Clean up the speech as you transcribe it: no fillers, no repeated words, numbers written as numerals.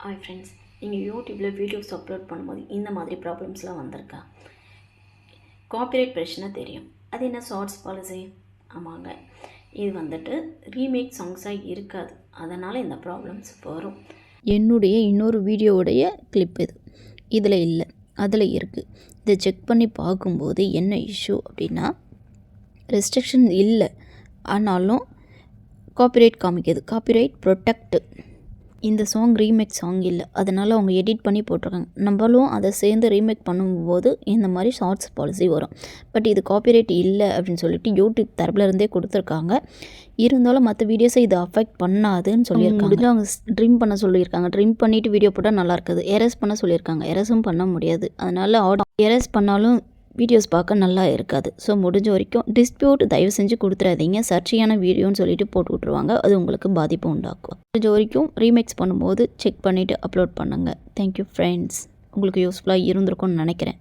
Hi friends, நீங்கள் யூடியூப்பில் videos upload பண்ணும்போது இந்த மாதிரி ப்ராப்ளம்ஸ்லாம் வந்திருக்கா? காப்பிரைட் பிரச்சனை தெரியும். அது என்ன ஷார்ட்ஸ் பாலிசி? ஆமாங்க, இது வந்துட்டு ரீமேக் சாங்ஸாக இருக்காது, அதனால் இந்த ப்ராப்ளம்ஸ் வரும். என்னுடைய இன்னொரு வீடியோவுடைய கிளிப் இதில் இல்லை, அதில் இருக்குது. இதை செக் பண்ணி பார்க்கும்போது என்ன இஷ்யூ அப்படின்னா, ரெஸ்ட்ரிக்ஷன் இல்லை, ஆனாலும் காப்பிரைட் காமிக்குது. Copyright protect. இந்த சாங் ரீமேக் சாங் இல்லை, அதனால் அவங்க எடிட் பண்ணி போட்டிருக்காங்க. நம்மளும் அதை சேர்ந்து ரீமேக் பண்ணும்போது இந்த மாதிரி ஷார்ட்ஸ் பாலிசி வரும். பட் இது காப்பிரைட் இல்லை அப்படின்னு சொல்லிட்டு யூடியூப் தரப்புலேருந்தே கொடுத்துருக்காங்க. இருந்தாலும் மற்ற வீடியோஸை இது அஃபெக்ட் பண்ணாதுன்னு சொல்லியிருக்காங்க. அவங்க ட்ரிம் பண்ண சொல்லியிருக்காங்க. ட்ரிம் பண்ணிவிட்டு வீடியோ போட்டால் நல்லா இருக்குது. எரேஸ் பண்ண சொல்லியிருக்காங்க. எரேஸும் பண்ண முடியாது. அதனால் எரேஸ் பண்ணாலும் வீடியோஸ் பார்க்க நல்லா இருக்காது. ஸோ முடிஞ்ச வரைக்கும் டிஸ்பியூட் தயவு செஞ்சு கொடுத்துறாதீங்க. சர்ச்சையான வீடியோன்னு சொல்லிட்டு போட்டு விட்ருவாங்க. அது உங்களுக்கு பாதிப்பு உண்டாக்கும். முடிஞ்ச வரைக்கும் ரீமேக்ஸ் பண்ணும்போது செக் பண்ணிவிட்டு அப்லோட் பண்ணுங்கள். Thank you friends. உங்களுக்கு யூஸ்ஃபுல்லாக இருந்திருக்கும்னு நினைக்கிறேன்.